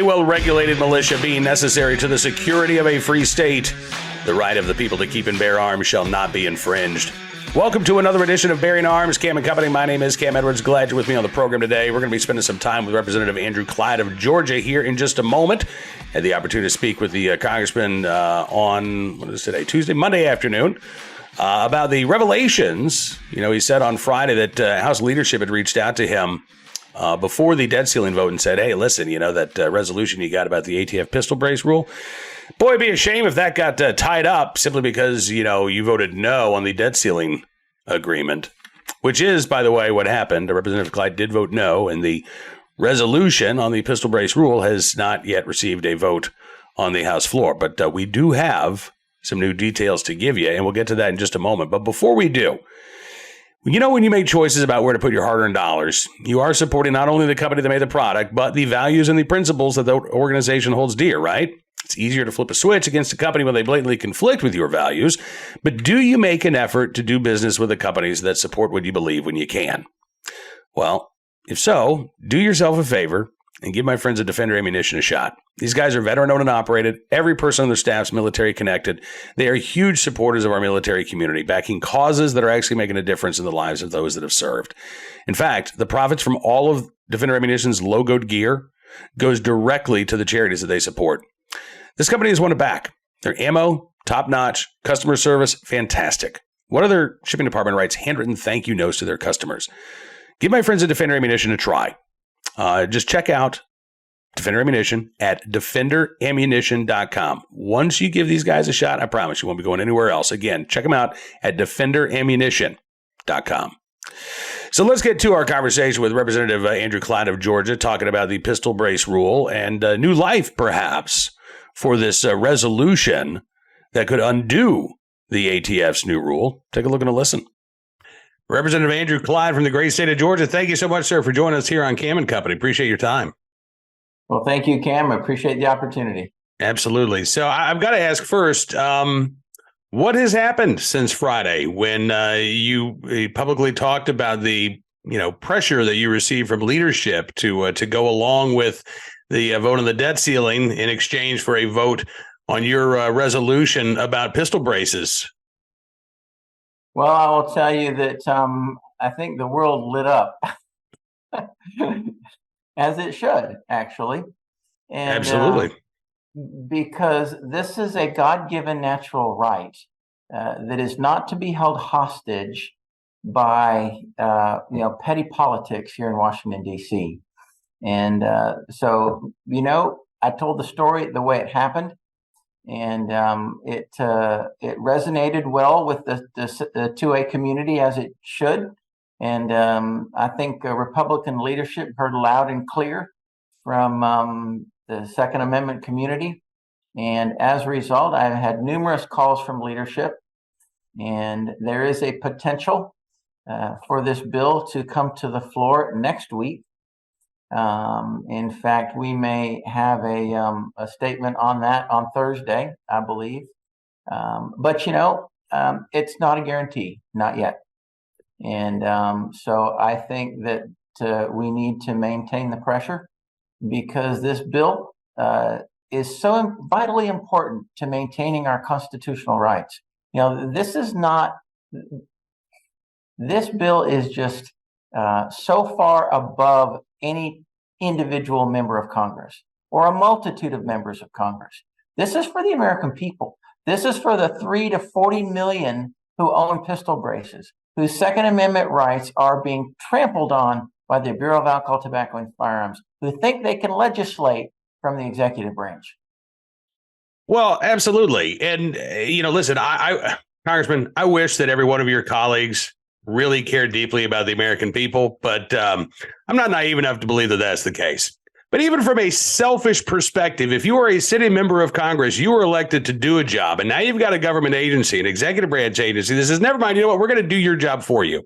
a well-regulated militia being necessary to the security of a free state, the right of the people to keep and bear arms shall not be infringed. Welcome to another edition of Bearing Arms, Cam and Company. My name is Cam Edwards. Glad you're with me on the program today. We're going to be spending some time with Representative Andrew Clyde of Georgia here in just a moment. Had the opportunity to speak with the congressman on, what is today, Monday afternoon, about the revelations. You know, he said on Friday that House leadership had reached out to him before the debt ceiling vote and said, hey, listen, you know, that resolution you got about the ATF pistol brace rule, boy, it'd be a shame if that got tied up simply because, you know, you voted no on the debt ceiling agreement, which is, by the way, what happened. Representative Clyde did vote no, and the resolution on the pistol brace rule has not yet received a vote on the House floor. But we do have some new details to give you, and we'll get to that in just a moment. But before we do, you know, when you make choices about where to put your hard-earned dollars, you are supporting not only the company that made the product, but the values and the principles that the organization holds dear, right? It's easier to flip a switch against a company when they blatantly conflict with your values. But do you make an effort to do business with the companies that support what you believe when you can? Well, if so, do yourself a favor and give my friends at Defender Ammunition a shot. These guys are veteran-owned and operated. Every person on their staff's military connected. They are huge supporters of our military community, backing causes that are actually making a difference in the lives of those that have served. In fact, the profits from all of Defender Ammunition's logoed gear goes directly to the charities that they support. This company has won it back. Their ammo, top-notch, customer service, fantastic. One of their shipping department writes handwritten thank you notes to their customers. Give my friends at Defender Ammunition a try. Just check out Defender Ammunition at defenderammunition.com. Once you give these guys a shot, I promise you won't be going anywhere else. Again, check them out at defenderammunition.com. So let's get to our conversation with Representative Andrew Clyde of Georgia, talking about the pistol brace rule and new life, perhaps, for this resolution that could undo the ATF's new rule. Take a look and a listen. Representative Andrew Clyde from the great state of Georgia, thank you so much, sir, for joining us here on Cam and Company. Appreciate your time. Well, thank you, Cam. I appreciate the opportunity. Absolutely. So I've got to ask first, what has happened since Friday when you publicly talked about the pressure that you received from leadership to go along with the vote on the debt ceiling in exchange for a vote on your resolution about pistol braces? Well, I will tell you that I think the world lit up, as it should, actually. And, absolutely. Because this is a God-given natural right that is not to be held hostage by petty politics here in Washington, D.C. And so, I told the story the way it happened, and it resonated well with the 2A community, as it should. And I think Republican leadership heard loud and clear from the Second Amendment community. And as a result, I've had numerous calls from leadership, and there is a potential for this bill to come to the floor next week. In fact, we may have a statement on that on Thursday, I believe. But it's not a guarantee, not yet. And so I think that we need to maintain the pressure, because this bill is so vitally important to maintaining our constitutional rights. This bill is just so far above any individual member of Congress or a multitude of members of Congress. This is for the American people. This is for the 3 to 40 million who own pistol braces, whose Second Amendment rights are being trampled on by the Bureau of Alcohol, Tobacco, and Firearms, who think they can legislate from the executive branch. Well, absolutely. And, listen, Congressman, I wish that every one of your colleagues really care deeply about the American people, but I'm not naive enough to believe that that's the case. But even from a selfish perspective, if you are a sitting member of Congress, you were elected to do a job, and now you've got a government agency, an executive branch agency that says, never mind, you know what, we're going to do your job for you.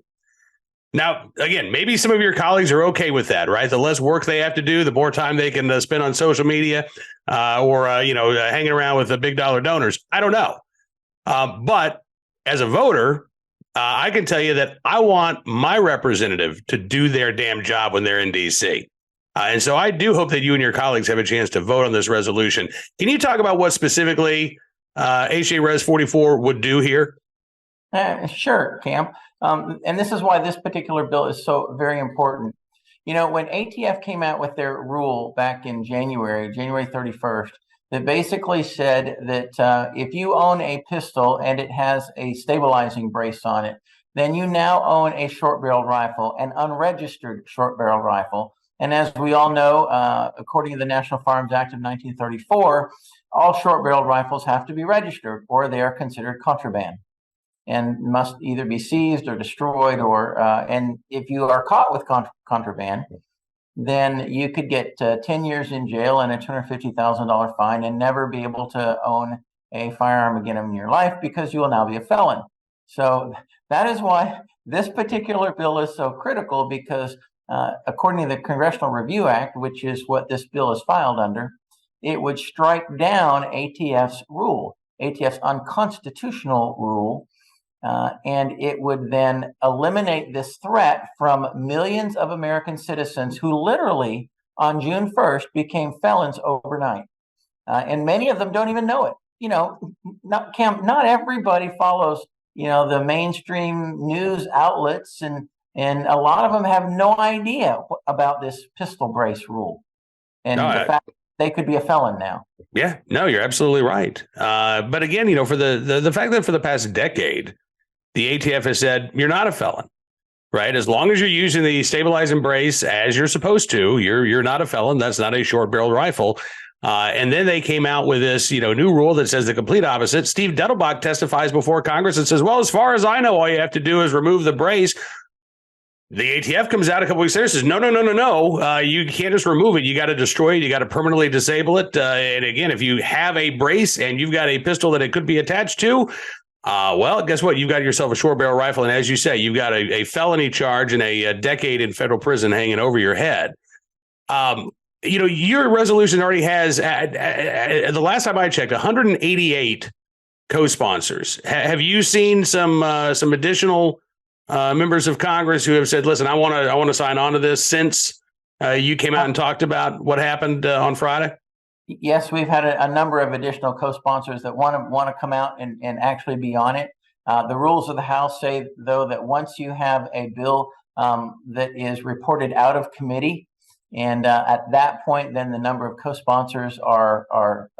Now, again, maybe some of your colleagues are okay with that, right? The less work they have to do, the more time they can spend on social media or hanging around with the big dollar donors. I don't know. But as a voter, I can tell you that I want my representative to do their damn job when they're in D.C. And so I do hope that you and your colleagues have a chance to vote on this resolution. Can you talk about what specifically HA Res 44 would do here? Sure, Cam. And this is why this particular bill is so very important. You know, when ATF came out with their rule back in January 31st, that basically said that if you own a pistol and it has a stabilizing brace on it, then you now own a short-barreled rifle, an unregistered short-barreled rifle. And as we all know, according to the National Firearms Act of 1934, all short-barreled rifles have to be registered or they are considered contraband and must either be seized or destroyed, or and if you are caught with contraband, then you could get 10 years in jail and a $250,000 fine and never be able to own a firearm again in your life because you will now be a felon. So that is why this particular bill is so critical, because according to the Congressional Review Act, which is what this bill is filed under, it would strike down ATF's rule, ATF's unconstitutional rule, and it would then eliminate this threat from millions of American citizens who literally on June 1st became felons overnight. And many of them don't even know it. You know, not everybody follows, the mainstream news outlets, and a lot of them have no idea about this pistol brace rule and the fact they could be a felon now. Yeah, no, you're absolutely right. But again, for the fact that for the past decade, the ATF has said you're not a felon, right? As long as you're using the stabilizing brace as you're supposed to, you're not a felon. That's not a short-barreled rifle. And then they came out with this, new rule that says the complete opposite. Steve Dettelbach testifies before Congress and says, well, as far as I know, all you have to do is remove the brace. The ATF comes out a couple weeks later and says, no. You can't just remove it. You got to destroy it. You got to permanently disable it. And again, if you have a brace and you've got a pistol that it could be attached to, well, guess what? You've got yourself a short barrel rifle. And as you say, you've got a felony charge and a decade in federal prison hanging over your head. Your resolution already has, the last time I checked, 188 co-sponsors. Have you seen some additional members of Congress who have said, listen, I want to sign on to this since you came out and talked about what happened on Friday? Yes, we've had a number of additional co-sponsors that want to come out and actually be on it. The rules of the House say, though, that once you have a bill that is reported out of committee, and at that point, then the number of co-sponsors are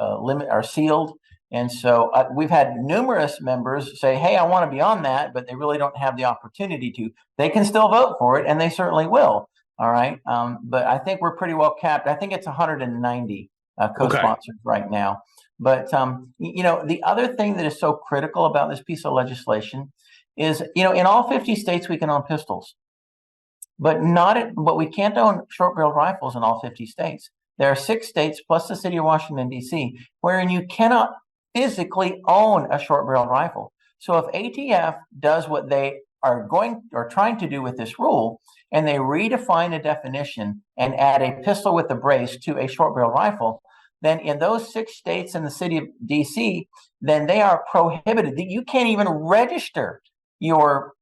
sealed. And so we've had numerous members say, hey, I want to be on that, but they really don't have the opportunity to. They can still vote for it, and they certainly will. All right. But I think we're pretty well capped. I think it's 190 co-sponsors right now. But, the other thing that is so critical about this piece of legislation is, in all 50 states, we can own pistols, but we can't own short-barreled rifles in all 50 states. There are 6 states plus the city of Washington, D.C., wherein you cannot physically own a short-barreled rifle. So if ATF does what they are trying to do with this rule, and they redefine a definition and add a pistol with a brace to a short-barreled rifle, then in those 6 states and the city of DC, then they are prohibited. You can't even register your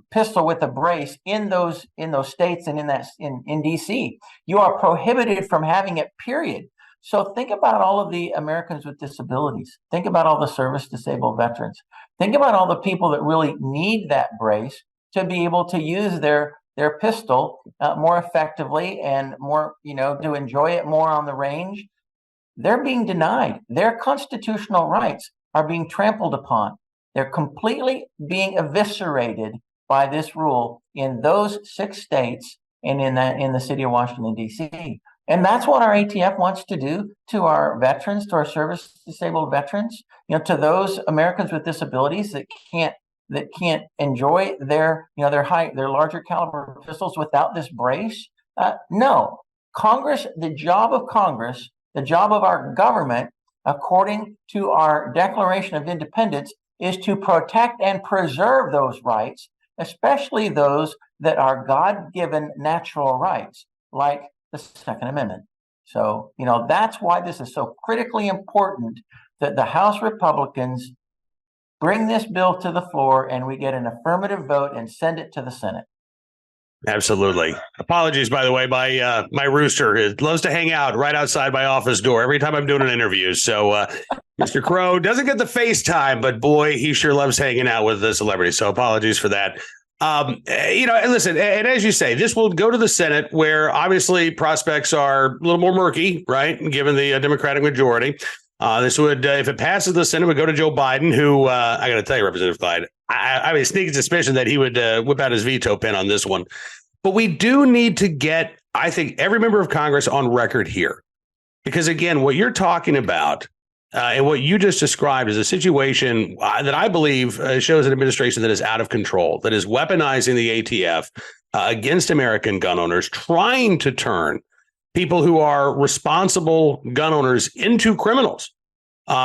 pistol with a brace in those states and in DC. You are prohibited from having it, period. So think about all of the Americans with disabilities. Think about all the service-disabled veterans. Think about all the people that really need that brace to be able to use their pistol more effectively and more, to enjoy it more on the range. They're being denied. Their constitutional rights are being trampled upon. They're completely being eviscerated by this rule in those 6 states and in the city of Washington, D.C. And that's what our ATF wants to do to our veterans, to our service-disabled veterans, to those Americans with disabilities that can't enjoy their larger caliber pistols without this brace. No, Congress, the job of our government, according to our Declaration of Independence, is to protect and preserve those rights, especially those that are God-given natural rights, like the Second Amendment. So, that's why this is so critically important that the House Republicans bring this bill to the floor and we get an affirmative vote and send it to the Senate. Absolutely. Apologies, by the way. My rooster loves to hang out right outside my office door every time I'm doing an interview. So Mr. Crow doesn't get the FaceTime, but boy, he sure loves hanging out with the celebrity. So apologies for that. And listen, and as you say, this will go to the Senate, where obviously prospects are a little more murky, right? Given the Democratic majority. This would, if it passes the Senate, would go to Joe Biden, who I got to tell you, Representative Clyde, I have a sneaking suspicion that he would whip out his veto pen on this one. But we do need to get, I think, every member of Congress on record here. Because, again, what you're talking about and what you just described is a situation that I believe shows an administration that is out of control, that is weaponizing the ATF against American gun owners, trying to turn people who are responsible gun owners into criminals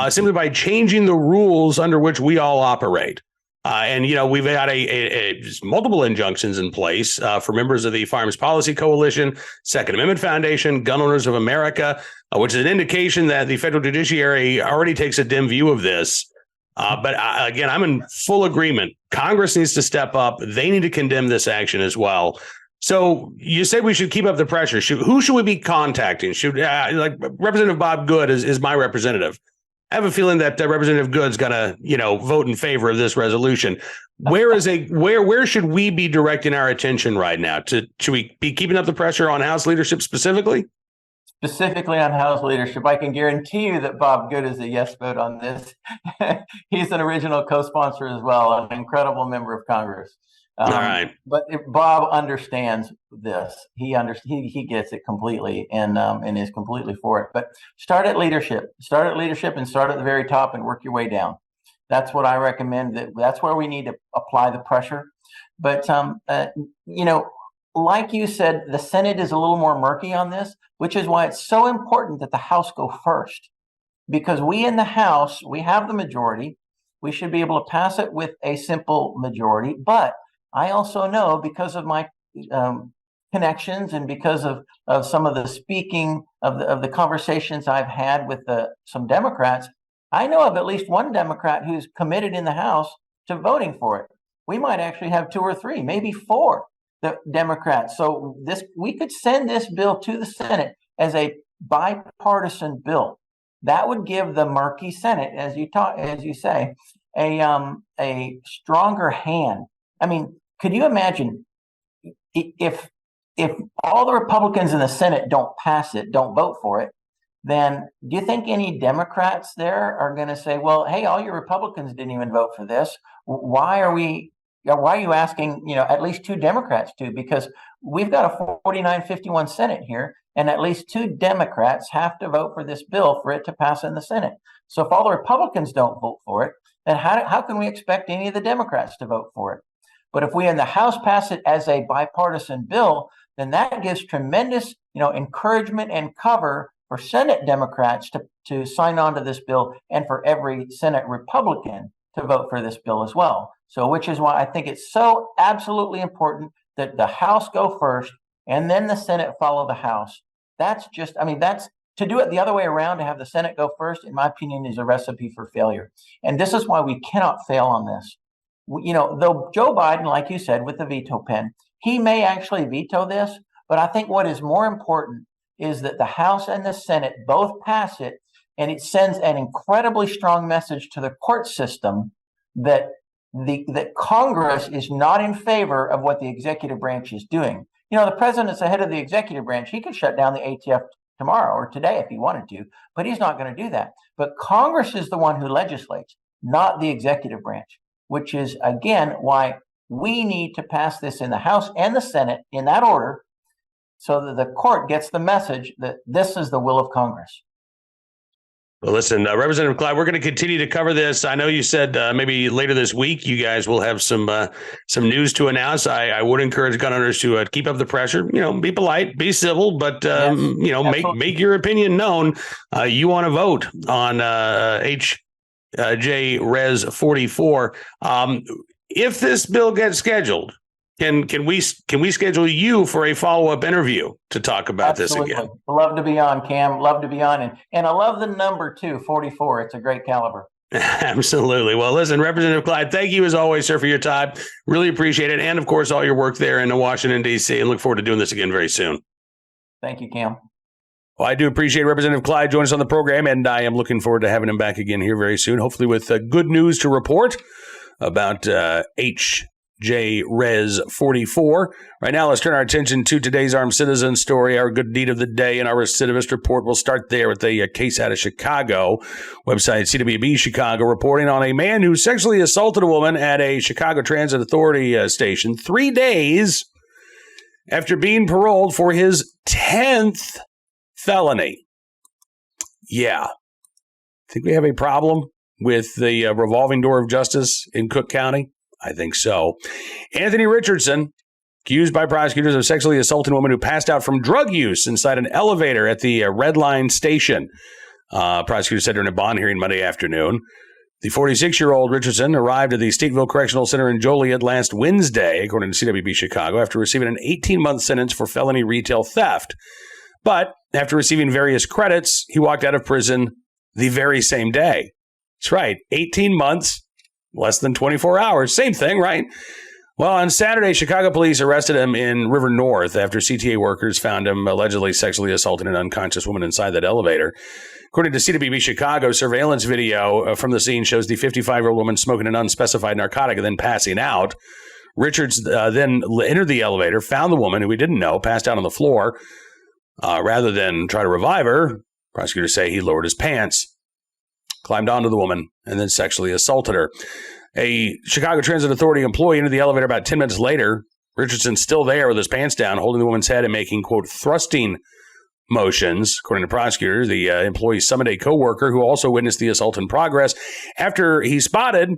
simply by changing the rules under which we all operate. We've had multiple injunctions in place for members of the Firearms Policy Coalition, Second Amendment Foundation, Gun Owners of America, which is an indication that the federal judiciary already takes a dim view of this. But again, I'm in full agreement. Congress needs to step up. They need to condemn this action as well. So you said we should keep up the pressure. Who should we be contacting? Like Representative Bob Good is my representative. I have a feeling that Representative Good's going to, vote in favor of this resolution. Where should we be directing our attention right now? Should we be keeping up the pressure on House leadership specifically? Specifically on House leadership, I can guarantee you that Bob Good is a yes vote on this. He's an original co-sponsor as well, an incredible member of Congress. All right. But Bob understands this. He gets it completely and is completely for it. But start at leadership and start at the very top and work your way down. That's what I recommend. That's where we need to apply the pressure. But, like you said, the Senate is a little more murky on this, which is why it's so important that the House go first. Because we in the House, we have the majority. We should be able to pass it with a simple majority. But I also know, because of my connections and because of some of the speaking of the conversations I've had with some Democrats, I know of at least one Democrat who's committed in the House to voting for it. We might actually have 2 or 3, maybe 4 Democrats. So we could send this bill to the Senate as a bipartisan bill. That would give the murky Senate, as you say, a stronger hand. I mean, could you imagine if all the Republicans in the Senate don't pass it, don't vote for it, then do you think any Democrats there are going to say, well, hey, all your Republicans didn't even vote for this. Why are you asking, at least 2 Democrats to? Because we've got a 49-51 Senate here, and at least 2 Democrats have to vote for this bill for it to pass in the Senate. So if all the Republicans don't vote for it, then how can we expect any of the Democrats to vote for it? But if we in the House pass it as a bipartisan bill, then that gives tremendous, encouragement and cover for Senate Democrats to sign on to this bill, and for every Senate Republican to vote for this bill as well. So, which is why I think it's so absolutely important that the House go first and then the Senate follow the House. That's to do it the other way around, to have the Senate go first, in my opinion, is a recipe for failure. And this is why we cannot fail on this. Though Joe Biden, like you said, with the veto pen, he may actually veto this, but I think what is more important is that the House and the Senate both pass it, and it sends an incredibly strong message to the court system that Congress is not in favor of what the executive branch is doing. The president's the head of the executive branch. He could shut down the ATF tomorrow or today if he wanted to, but he's not going to do that. But Congress is the one who legislates, not the executive branch, which is, again, why we need to pass this in the House and the Senate in that order, so that the court gets the message that this is the will of Congress. Well, listen, Representative Clyde, we're going to continue to cover this. I know you said maybe later this week you guys will have some news to announce. I would encourage gun owners to keep up the pressure. Be polite, be civil, but yes, make your opinion known. You want to vote on H.J. Res 44. If this bill gets scheduled, Can we schedule you for a follow-up interview to talk about Absolutely. This again? Love to be on, Cam. Love to be on. And I love the number too, 44. It's a great caliber. Absolutely. Well, listen, Representative Clyde, thank you as always, sir, for your time. Really appreciate it. And of course, all your work there in Washington, D.C. and look forward to doing this again very soon. Thank you, Cam. Well, I do appreciate Representative Clyde joining us on the program, and I am looking forward to having him back again here very soon, hopefully with good news to report about HJ Res 44. Right now, let's turn our attention to today's armed citizen story, our good deed of the day, and our recidivist report. We'll start there with a case out of Chicago. Website CWB Chicago reporting on a man who sexually assaulted a woman at a Chicago Transit Authority station 3 days after being paroled for his 10th felony. Yeah. Think we have a problem with the revolving door of justice in Cook County? I think so. Anthony Richardson, accused by prosecutors of sexually assaulting a woman who passed out from drug use inside an elevator at the Red Line station. Prosecutors said during a bond hearing Monday afternoon. The 46-year-old Richardson arrived at the Stateville Correctional Center in Joliet last Wednesday, according to CWB Chicago, after receiving an 18-month sentence for felony retail theft. But after receiving various credits, he walked out of prison the very same day. That's right, 18 months, less than 24 hours. Same thing, right? Well, on Saturday, Chicago police arrested him in River North after CTA workers found him allegedly sexually assaulting an unconscious woman inside that elevator. According to CWB Chicago, surveillance video from the scene shows the 55-year-old woman smoking an unspecified narcotic and then passing out. Richards then entered the elevator, found the woman, who he didn't know, passed out on the floor. Rather than try to revive her, prosecutors say he lowered his pants, climbed onto the woman, and then sexually assaulted her. A Chicago Transit Authority employee entered the elevator about 10 minutes later. Richardson's still there with his pants down, holding the woman's head and making, quote, thrusting motions. According to prosecutors, the employee summoned a coworker who also witnessed the assault in progress after he spotted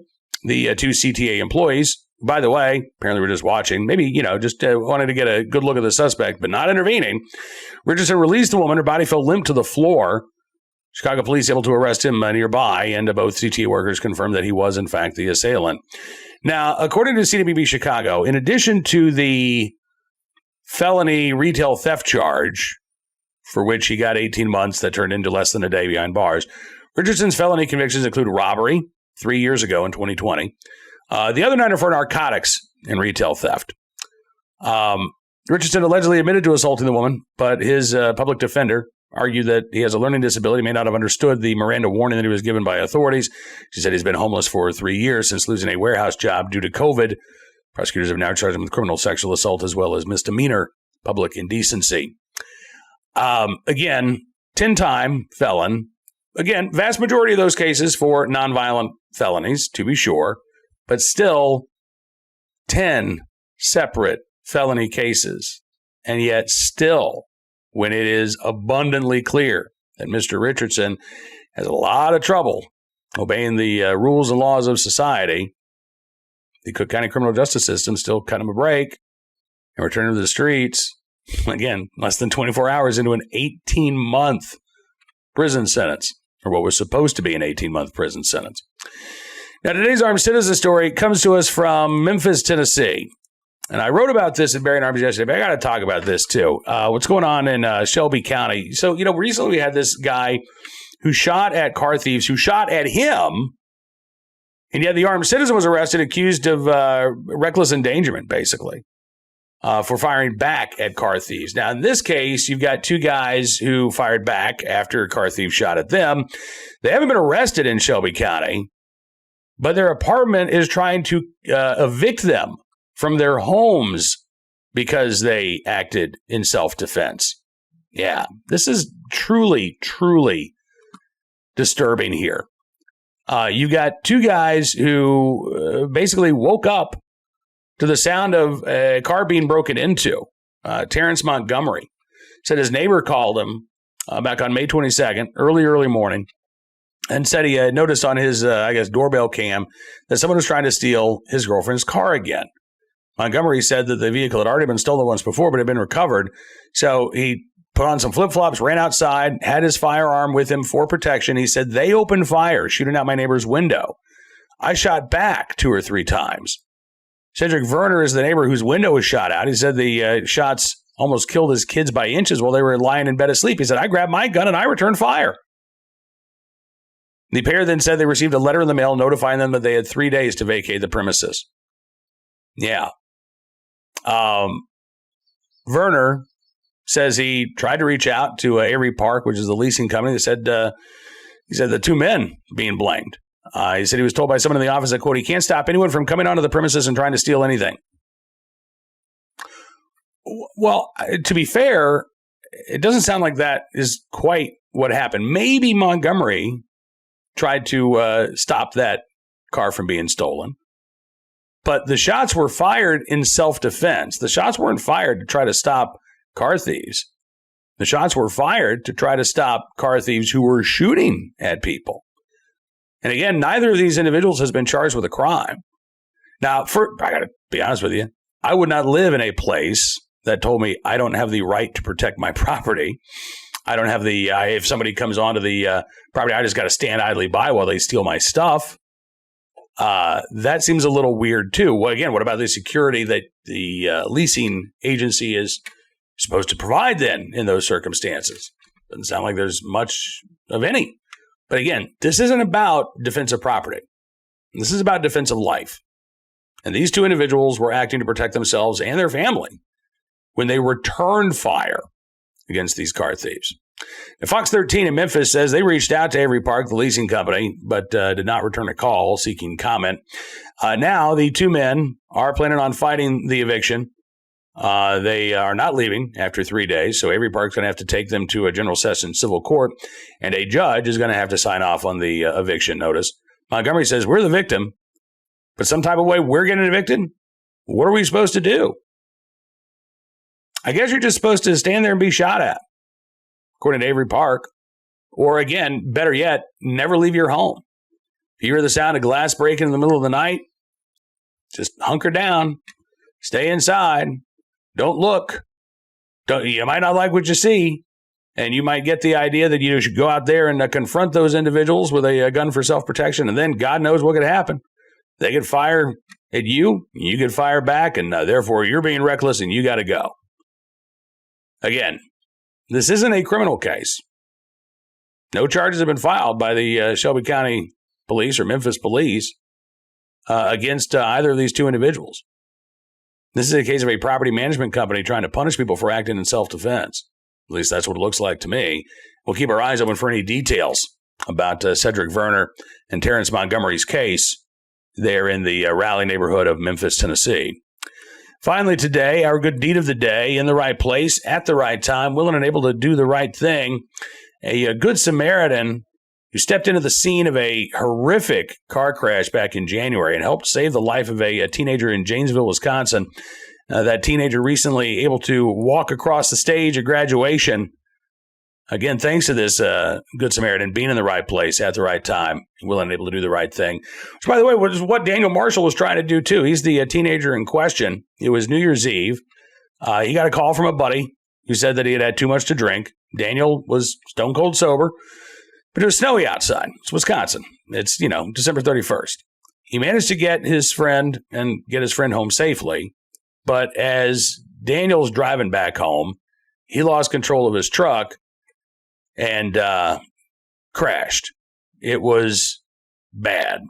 the two CTA employees. By the way, apparently we're just watching. Maybe, just wanted to get a good look at the suspect, but not intervening. Richardson released the woman. Her body fell limp to the floor. Chicago police able to arrest him nearby, and both CTA workers confirmed that he was, in fact, the assailant. Now, according to CWB Chicago, in addition to the felony retail theft charge, for which he got 18 months that turned into less than a day behind bars, Richardson's felony convictions include robbery 3 years ago in 2020. The other 9 are for narcotics and retail theft. Richardson allegedly admitted to assaulting the woman, but his public defender argued that he has a learning disability, may not have understood the Miranda warning that he was given by authorities. She said he's been homeless for 3 years since losing a warehouse job due to COVID. Prosecutors have now charged him with criminal sexual assault as well as misdemeanor public indecency. Again, 10-time felon. Again, vast majority of those cases for nonviolent felonies, to be sure, but still 10 separate felony cases. And yet still, when it is abundantly clear that Mr. Richardson has a lot of trouble obeying the rules and laws of society, the Cook County criminal justice system still cut him a break and returned him to the streets. Again, less than 24 hours into an 18-month prison sentence, or what was supposed to be an 18-month prison sentence. Now, today's armed citizen story comes to us from Memphis, Tennessee. And I wrote about this in Berrien Arms yesterday, but I got to talk about this too. What's going on in Shelby County? So, recently we had this guy who shot at car thieves, who shot at him, and yet the armed citizen was arrested, accused of reckless endangerment, basically, for firing back at car thieves. Now, in this case, you've got 2 guys who fired back after a car thief shot at them. They haven't been arrested in Shelby County, but their apartment is trying to evict them from their homes because they acted in self-defense. Yeah, this is truly, truly disturbing here. You've got 2 guys who basically woke up to the sound of a car being broken into. Terrence Montgomery said his neighbor called him back on May 22nd, early morning, and said he had noticed on his, doorbell cam that someone was trying to steal his girlfriend's car again. Montgomery said that the vehicle had already been stolen once before, but had been recovered. So he put on some flip-flops, ran outside, had his firearm with him for protection. He said, they opened fire, shooting out my neighbor's window. I shot back 2 or 3 times. Cedric Verner is the neighbor whose window was shot out. He said the shots almost killed his kids by inches while they were lying in bed asleep. He said, I grabbed my gun and I returned fire. The pair then said they received a letter in the mail notifying them that they had 3 days to vacate the premises. Yeah. Werner says he tried to reach out to Avery Park, which is the leasing company. He said the two men being blamed. He said he was told by someone in the office that, quote, he can't stop anyone from coming onto the premises and trying to steal anything. Well, to be fair, it doesn't sound like that is quite what happened. Maybe Montgomery tried to stop that car from being stolen. But the shots were fired in self-defense. The shots weren't fired to try to stop car thieves. The shots were fired to try to stop car thieves who were shooting at people. And again, neither of these individuals has been charged with a crime. Now, I got to be honest with you, I would not live in a place that told me I don't have the right to protect my property. I don't have if somebody comes onto the property, I just got to stand idly by while they steal my stuff. That seems a little weird too. Well, again, what about the security that the leasing agency is supposed to provide then in those circumstances? Doesn't sound like there's much of any. But again, this isn't about defense of property. This is about defense of life. And these two individuals were acting to protect themselves and their family when they returned fire against these car thieves. Now, Fox 13 in Memphis says they reached out to Avery Park, the leasing company, but did not return a call seeking comment. Now, the two men are planning on fighting the eviction. They are not leaving after 3 days, so Avery Park's going to have to take them to a general session civil court, and a judge is going to have to sign off on the eviction notice. Montgomery says, we're the victim, but some type of way we're getting evicted? What are we supposed to do? I guess you're just supposed to stand there and be shot at, according to Avery Park. Or again, better yet, never leave your home. If you hear the sound of glass breaking in the middle of the night, just hunker down, stay inside, don't look. You might not like what you see, and you might get the idea that you should go out there and confront those individuals with a gun for self-protection, and then God knows what could happen. They could fire at you, you could fire back, and therefore you're being reckless and you got to go. Again, this isn't a criminal case. No charges have been filed by the Shelby County Police or Memphis Police against either of these two individuals. This is a case of a property management company trying to punish people for acting in self-defense. At least that's what it looks like to me. We'll keep our eyes open for any details about Cedric Werner and Terrence Montgomery's case there in the Raleigh neighborhood of Memphis, Tennessee. Finally today, our good deed of the day, in the right place, at the right time, willing and able to do the right thing. A good Samaritan who stepped into the scene of a horrific car crash back in January and helped save the life of a teenager in Janesville, Wisconsin. That teenager recently able to walk across the stage at graduation. Again, thanks to this good Samaritan being in the right place at the right time, willing and able to do the right thing. Which, by the way, was what Daniel Marshall was trying to do, too. He's the teenager in question. It was New Year's Eve. He got a call from a buddy who said that he had had too much to drink. Daniel was stone cold sober, but it was snowy outside. It's Wisconsin. It's, December 31st. He managed to get his friend home safely. But as Daniel's driving back home, he lost control of his truck and crashed. It was bad.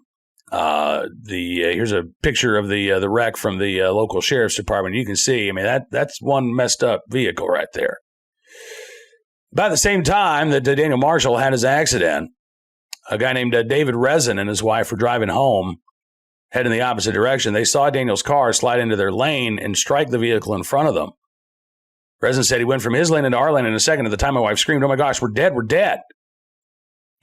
Here's a picture of the wreck from the local sheriff's department. You can see, that's one messed up vehicle right there. About the same time that Daniel Marshall had his accident, a guy named David Resin and his wife were driving home, heading the opposite direction. They saw Daniel's car slide into their lane and strike the vehicle in front of them. Resin said he went from his lane into our lane in a second. At the time, my wife screamed, "Oh my gosh, we're dead, we're dead."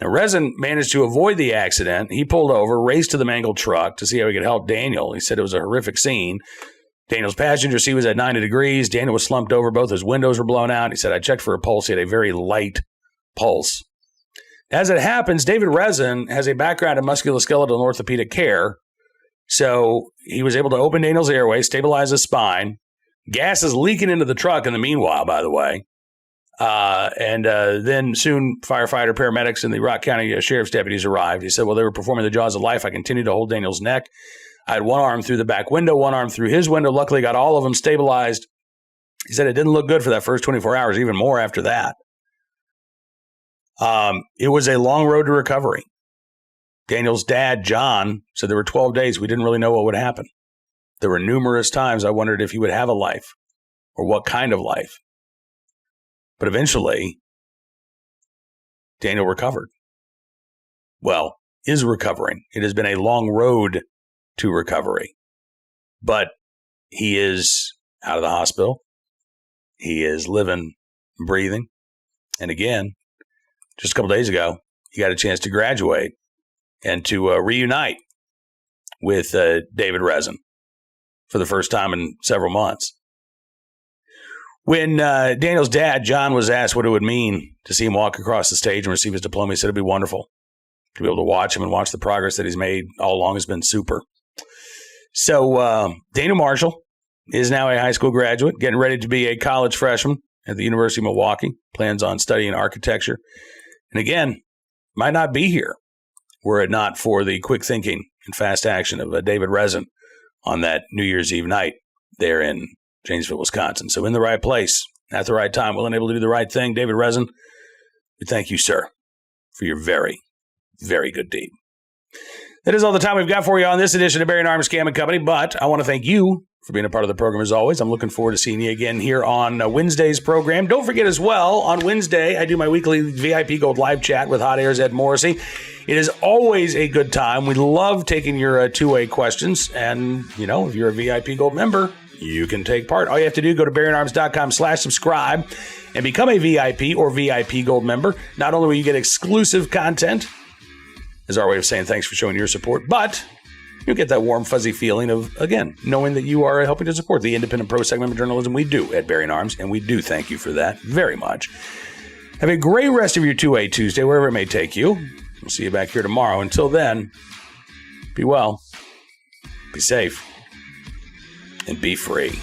Now, Resin managed to avoid the accident. He pulled over, raced to the mangled truck to see how he could help Daniel. He said it was a horrific scene. Daniel's passenger seat was at 90 degrees. Daniel was slumped over. Both his windows were blown out. He said, I checked for a pulse. He had a very light pulse. As it happens, David Resin has a background in musculoskeletal orthopedic care. So he was able to open Daniel's airway, stabilize his spine. Gas is leaking into the truck in the meanwhile, by the way. Then soon firefighter, paramedics, and the Rock County Sheriff's deputies arrived. He said, well, they were performing the jaws of life. I continued to hold Daniel's neck. I had one arm through the back window, one arm through his window. Luckily, got all of them stabilized. He said it didn't look good for that first 24 hours, even more after that. It was a long road to recovery. Daniel's dad, John, said there were 12 days we didn't really know what would happen. There were numerous times I wondered if he would have a life or what kind of life. But eventually, Daniel recovered. Well, is recovering. It has been a long road to recovery. But he is out of the hospital. He is living, breathing. And again, just a couple days ago, he got a chance to graduate and to reunite with David Rezin for the first time in several months. When Daniel's dad, John, was asked what it would mean to see him walk across the stage and receive his diploma, he said it'd be wonderful. To be able to watch him and watch the progress that he's made all along has been super. So Daniel Marshall is now a high school graduate, getting ready to be a college freshman at the University of Milwaukee, plans on studying architecture. And again, might not be here were it not for the quick thinking and fast action of David Rezin on that New Year's Eve night there in Janesville, Wisconsin. So in the right place, at the right time, willing and able to do the right thing. David Rezin, we thank you, sir, for your very, very good deed. That is all the time we've got for you on this edition of Bearing Arms Cam & Company, but I want to thank you for being a part of the program as always. I'm looking forward to seeing you again here on Wednesday's program. Don't forget as well, on Wednesday, I do my weekly VIP Gold live chat with Hot Air's Ed Morrissey. It is always a good time. We love taking your two-way questions, and, you know, if you're a VIP Gold member, you can take part. All you have to do, go to bearingarms.com/subscribe and become a VIP or VIP Gold member. Not only will you get exclusive content, as our way of saying thanks for showing your support, but you'll get that warm, fuzzy feeling of, again, knowing that you are helping to support the independent pro-segment journalism we do at Bearing Arms, and we do thank you for that very much. Have a great rest of your 2A Tuesday, wherever it may take you. We'll see you back here tomorrow. Until then, be well, be safe, and be free.